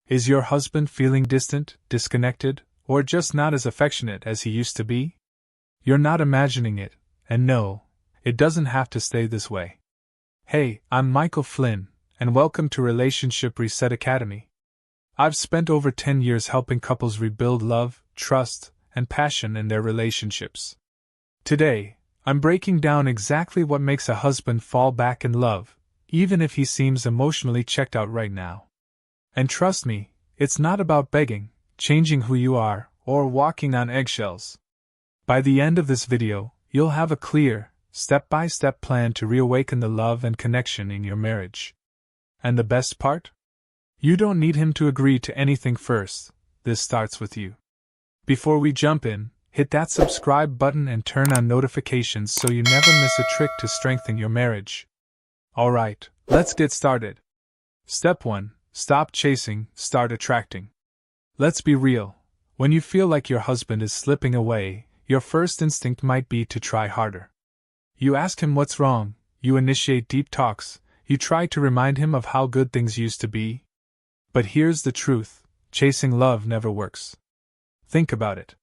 Is your husband feeling distant, disconnected, or just not as affectionate as he used to be? You're not imagining it, and no, it doesn't have to stay this way. Hey, I'm Michael Flynn, and welcome to Relationship Reset Academy. I've spent over 10 years helping couples rebuild love, trust, and passion in their relationships. Today, I'm breaking down exactly what makes a husband fall back in love, even if he seems emotionally checked out right now. And trust me, it's not about begging, changing who you are, or walking on eggshells. By the end of this video, you'll have a clear, step-by-step plan to reawaken the love and connection in your marriage. And the best part? You don't need him to agree to anything first. This starts with you. Before we jump in, hit that subscribe button and turn on notifications so you never miss a trick to strengthen your marriage. Alright, let's get started. Step 1. Stop chasing, start attracting. Let's be real. When you feel like your husband is slipping away, your first instinct might be to try harder. You ask him what's wrong, you initiate deep talks, you try to remind him of how good things used to be. But here's the truth, chasing love never works. Think about it.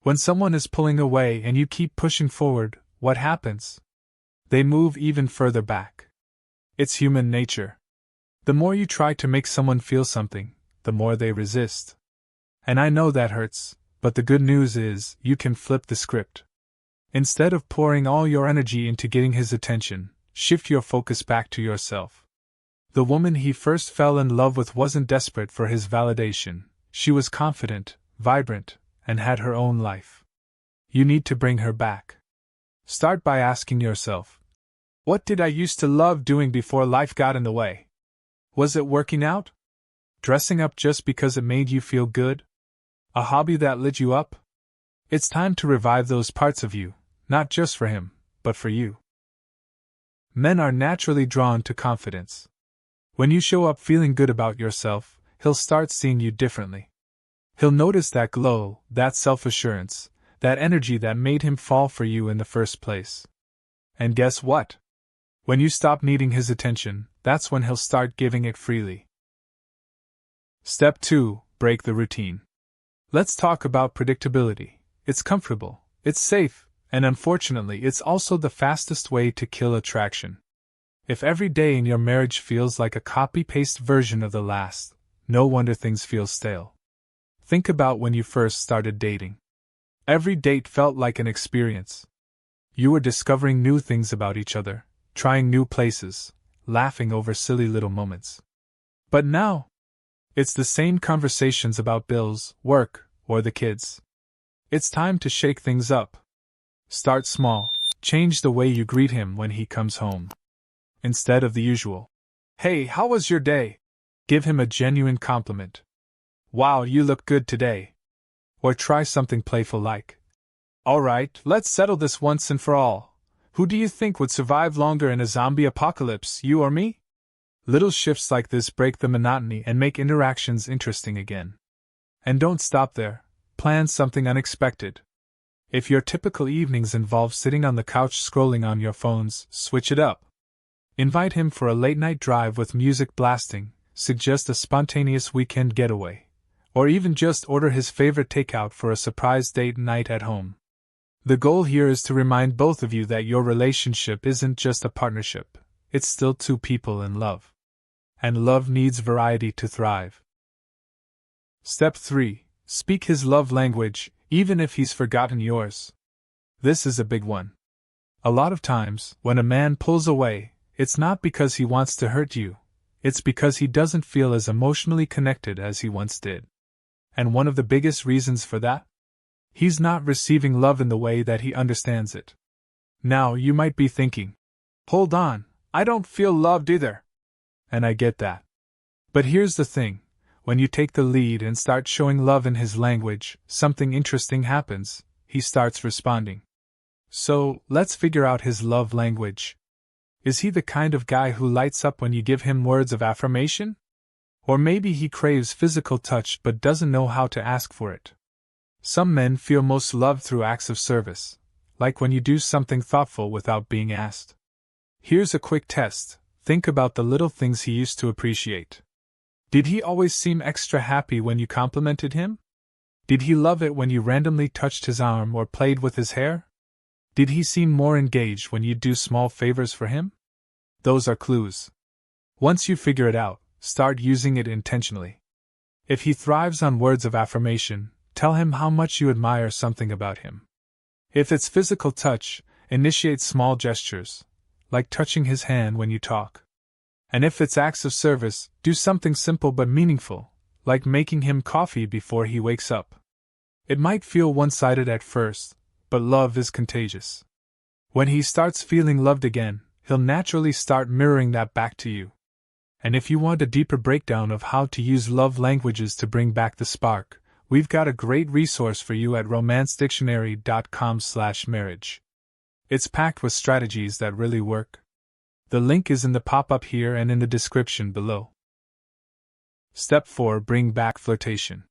When someone is pulling away and you keep pushing forward, what happens? They move even further back. It's human nature. The more you try to make someone feel something, the more they resist. And I know that hurts, but the good news is, you can flip the script. Instead of pouring all your energy into getting his attention, shift your focus back to yourself. The woman he first fell in love with wasn't desperate for his validation. She was confident, vibrant, and had her own life. You need to bring her back. Start by asking yourself, what did I used to love doing before life got in the way? Was it working out? Dressing up just because it made you feel good? A hobby that lit you up? It's time to revive those parts of you, not just for him, but for you. Men are naturally drawn to confidence. When you show up feeling good about yourself, he'll start seeing you differently. He'll notice that glow, that self-assurance, that energy that made him fall for you in the first place. And guess what? When you stop needing his attention, that's when he'll start giving it freely. Step 2. Break the routine. Let's talk about predictability. It's comfortable, it's safe, and unfortunately it's also the fastest way to kill attraction. If every day in your marriage feels like a copy-paste version of the last, no wonder things feel stale. Think about when you first started dating. Every date felt like an experience. You were discovering new things about each other, trying new places, laughing over silly little moments. But now, it's the same conversations about bills, work, or the kids. It's time to shake things up. Start small. Change the way you greet him when he comes home. Instead of the usual, "Hey, how was your day?" give him a genuine compliment. "Wow, you look good today." Or try something playful like, "Alright, let's settle this once and for all. Who do you think would survive longer in a zombie apocalypse, you or me?" Little shifts like this break the monotony and make interactions interesting again. And don't stop there. Plan something unexpected. If your typical evenings involve sitting on the couch scrolling on your phones, switch it up. Invite him for a late-night drive with music blasting, suggest a spontaneous weekend getaway, or even just order his favorite takeout for a surprise date night at home. The goal here is to remind both of you that your relationship isn't just a partnership, it's still two people in love. And love needs variety to thrive. Step 3. Speak his love language, even if he's forgotten yours. This is a big one. A lot of times, when a man pulls away, it's not because he wants to hurt you, it's because he doesn't feel as emotionally connected as he once did. And one of the biggest reasons for that? He's not receiving love in the way that he understands it. Now you might be thinking, hold on, I don't feel loved either. And I get that. But here's the thing, when you take the lead and start showing love in his language, something interesting happens, he starts responding. So, let's figure out his love language. Is he the kind of guy who lights up when you give him words of affirmation? Or maybe he craves physical touch but doesn't know how to ask for it. Some men feel most loved through acts of service, like when you do something thoughtful without being asked. Here's a quick test. Think about the little things he used to appreciate. Did he always seem extra happy when you complimented him? Did he love it when you randomly touched his arm or played with his hair? Did he seem more engaged when you do small favors for him? Those are clues. Once you figure it out, start using it intentionally. If he thrives on words of affirmation, tell him how much you admire something about him. If it's physical touch, initiate small gestures, like touching his hand when you talk. And if it's acts of service, do something simple but meaningful, like making him coffee before he wakes up. It might feel one-sided at first, but love is contagious. When he starts feeling loved again, he'll naturally start mirroring that back to you. And if you want a deeper breakdown of how to use love languages to bring back the spark, we've got a great resource for you at romancedictionary.com/marriage. It's packed with strategies that really work. The link is in the pop-up here and in the description below. Step 4. Bring back flirtation.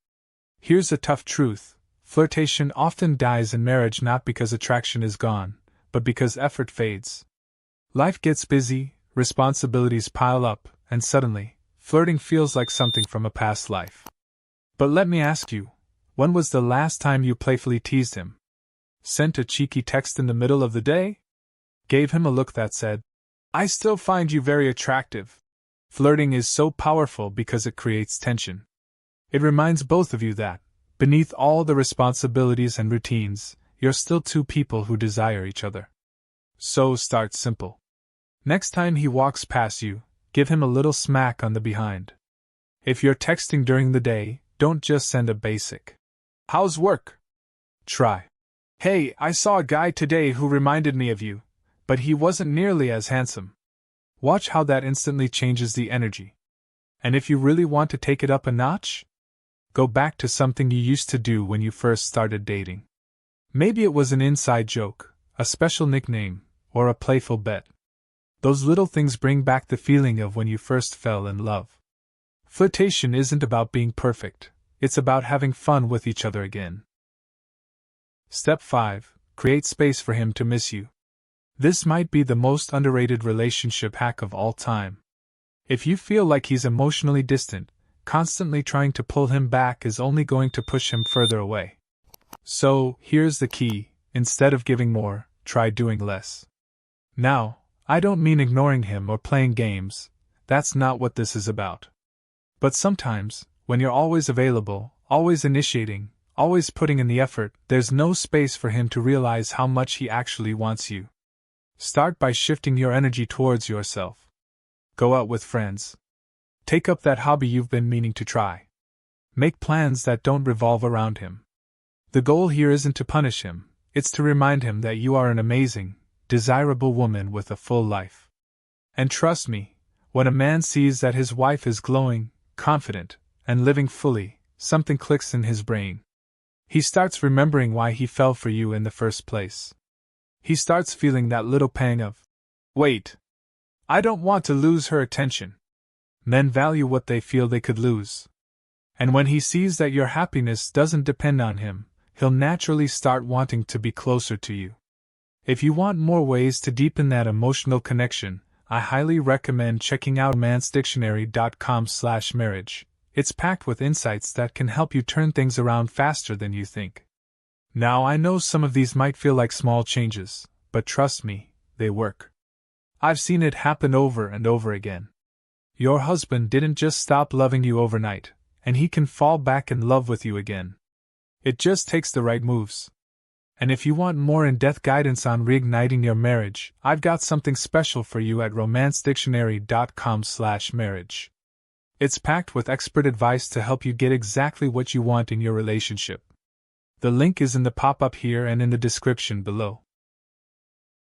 Here's a tough truth. Flirtation often dies in marriage not because attraction is gone, but because effort fades. Life gets busy, responsibilities pile up, and suddenly, flirting feels like something from a past life. But let me ask you, when was the last time you playfully teased him? Sent a cheeky text in the middle of the day? Gave him a look that said, "I still find you very attractive." Flirting is so powerful because it creates tension. It reminds both of you that, beneath all the responsibilities and routines, you're still two people who desire each other. So start simple. Next time he walks past you, give him a little smack on the behind. If you're texting during the day, don't just send a basic "How's work?" Try, "Hey, I saw a guy today who reminded me of you, but he wasn't nearly as handsome." Watch how that instantly changes the energy. And if you really want to take it up a notch, go back to something you used to do when you first started dating. Maybe it was an inside joke, a special nickname, or a playful bet. Those little things bring back the feeling of when you first fell in love. Flirtation isn't about being perfect, it's about having fun with each other again. Step 5. Create space for him to miss you. This might be the most underrated relationship hack of all time. If you feel like he's emotionally distant, constantly trying to pull him back is only going to push him further away. So, here's the key: instead of giving more, try doing less. Now, I don't mean ignoring him or playing games, that's not what this is about. But sometimes, when you're always available, always initiating, always putting in the effort, there's no space for him to realize how much he actually wants you. Start by shifting your energy towards yourself. Go out with friends. Take up that hobby you've been meaning to try. Make plans that don't revolve around him. The goal here isn't to punish him, it's to remind him that you are an amazing, desirable woman with a full life. And trust me, when a man sees that his wife is glowing, confident, and living fully, something clicks in his brain. He starts remembering why he fell for you in the first place. He starts feeling that little pang of, "Wait, I don't want to lose her attention." Men value what they feel they could lose. And when he sees that your happiness doesn't depend on him, he'll naturally start wanting to be closer to you. If you want more ways to deepen that emotional connection, I highly recommend checking out romancedictionary.com/marriage. It's packed with insights that can help you turn things around faster than you think. Now, I know some of these might feel like small changes, but trust me, they work. I've seen it happen over and over again. Your husband didn't just stop loving you overnight, and he can fall back in love with you again. It just takes the right moves. And if you want more in-depth guidance on reigniting your marriage, I've got something special for you at romancedictionary.com/marriage. It's packed with expert advice to help you get exactly what you want in your relationship. The link is in the pop-up here and in the description below.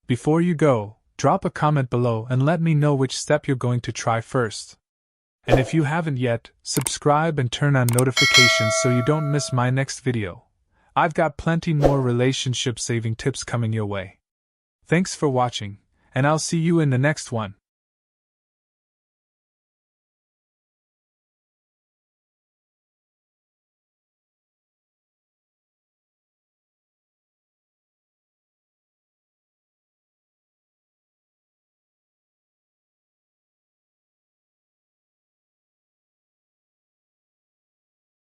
Before you go, drop a comment below and let me know which step you're going to try first. And if you haven't yet, subscribe and turn on notifications so you don't miss my next video. I've got plenty more relationship-saving tips coming your way. Thanks for watching, and I'll see you in the next one.